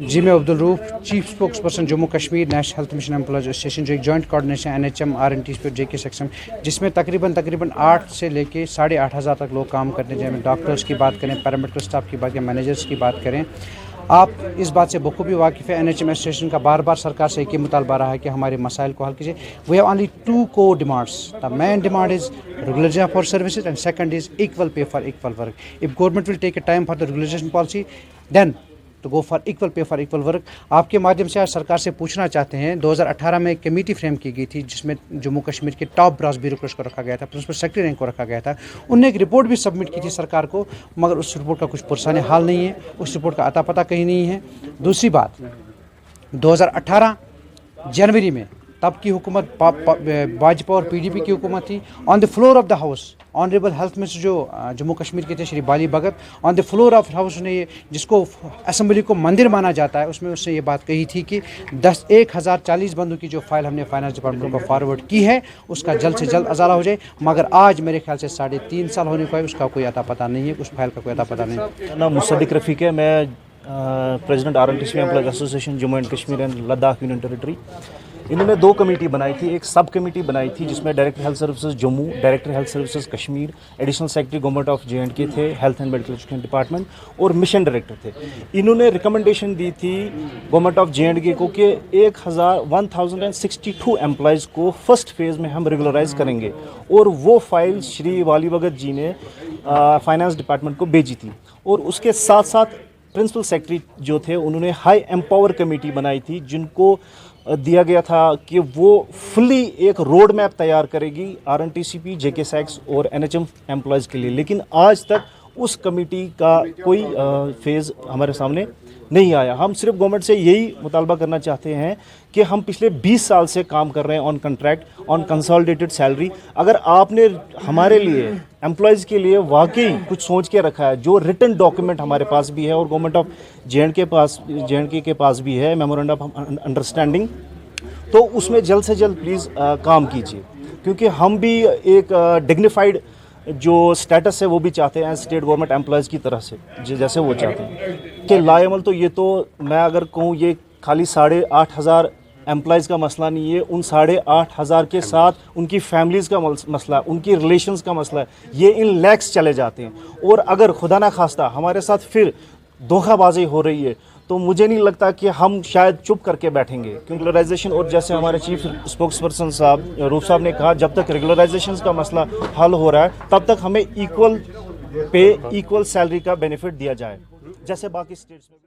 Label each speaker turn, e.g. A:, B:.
A: जी मैं Abdul roof, chief spokes person Jammu Kashmir national health mission employees association, जो एक जॉइंट कोऑर्डिनेशन NHM RNT पे JK section, जिसमें तकरीबन 8 से लेके 8,500 तक लोग काम करते हैं। जैसे डॉक्टर्स की बात करें, पैरामेडिकल स्टाफ की बात करें, मैनेजर्स की बात करें, आप इस बात से बखूबी वाकिफ़ है। NHM एसोसिएशन का बार बार सरकार से एक ही मुतालबा रहा है कि हमारे मसाइल को हल कीजिए। We have only 2 core demands. The main demand is regularisation for services and second is equal pay for equal work. If government will take a time for the regularisation policy, then to go for equal pay for equal work. आपके माध्यम से आज सरकार से पूछना चाहते हैं, 2018 में एक कमेटी फ्रेम की गई थी जिसमें जम्मू कश्मीर के टॉप ब्रास ब्यूरोक्रेट्स को रखा गया था, प्रिंसिपल सेक्रेटरी रैंक को रखा गया था। उनने एक रिपोर्ट भी सबमिट की थी सरकार को, मगर उस रिपोर्ट का कुछ पुरसाने हाल नहीं है, उस रिपोर्ट का अता पता कहीं नहीं है। दूसरी बात, 2018 जनवरी में तब की हुकूमत भाजपा और PDP की हुकूमत थी। On the floor of the house honourable health minister जो जम्मू कश्मीर के थे Shri Bali Bhagat, on the floor of house ने ये, जिसको असेंबली को मंदिर माना जाता है, उसमें उसने ये बात कही थी कि 1040 बंदों की जो फाइल हमने फाइनेंस डिपार्टमेंट को फॉरवर्ड की है उसका जल्द से जल्द अजाला हो जाए। मगर आज मेरे ख्याल से 3.5 साल होने को है, उसका कोई अता पता नहीं है, उस फाइल का कोई अता पता नहीं।
B: नाम मुसद्दिक रफ़ीक है, मैं president RNTC employees association Jammu and Kashmir and Ladakh union territory. इन्होंने 2 कमेटी बनाई थी, एक सब कमेटी बनाई थी जिसमें director health services Jammu, director health services Kashmir, additional secretary government of JNK थे, health and medical education department, और मिशन डायरेक्टर थे। इन्होंने रिकमेंडेशन दी थी गवर्नमेंट ऑफ JNK को कि 1062 एम्प्लॉयज़ को फर्स्ट फेज़ में हम रेगुलराइज करेंगे, और वो फाइल श्री वाली भगत जी ने फाइनेंस डिपार्टमेंट को भेजी थी। और उसके साथ साथ प्रिंसिपल सेक्रेटरी जो थे उन्होंने हाई एम्पावर कमेटी बनाई थी, जिनको दिया गया था कि वो फुली एक रोड मैप तैयार करेगी RNTCP, JK सेक्स और NHM एम्प्लॉयज़ के लिए। लेकिन आज तक उस कमेटी का कोई फेज़ हमारे सामने नहीं आया। हम सिर्फ गवर्नमेंट से यही मुतालबा करना चाहते हैं कि हम पिछले 20 साल से काम कर रहे हैं on contract, on consolidated salary. अगर आपने हमारे लिए एम्प्लॉयज़ के लिए वाकई कुछ सोच के रखा है, जो रिटन डॉक्यूमेंट हमारे पास भी है और गवर्नमेंट ऑफ JNK के पास भी है, मेमोरेंडम ऑफ अंडरस्टैंडिंग, तो उसमें जल्द से जल्द प्लीज़ काम कीजिए, क्योंकि हम भी एक डिग्निफाइड जो स्टेटस है वो भी चाहते हैं स्टेट गवर्नमेंट एम्प्लॉयज़ की तरह से, जैसे वो चाहते हैं कि लाएमल। तो ये तो मैं अगर कहूँ ये खाली 8,500 एम्प्लॉयज़ का मसला नहीं है, उन 8,500 के साथ उनकी फैमिलीज़ का मसला, उनकी रिलेशंस का मसला है, ये इन लैक्स चले जाते हैं। और अगर खुदा ना खास्ता हमारे साथ फिर धोखाबाजी हो रही है तो मुझे नहीं लगता कि हम शायद चुप करके बैठेंगे, क्योंकि रेगुलराइजेशन, और जैसे हमारे चीफ स्पोक्स पर्सन साहब रूफ साहब ने कहा, जब तक रेगुलराइजेशन का मसला हल हो रहा है तब तक हमें इक्वल पे, इक्वल सैलरी का बेनिफिट दिया जाए, जैसे बाकी स्टेट्स में।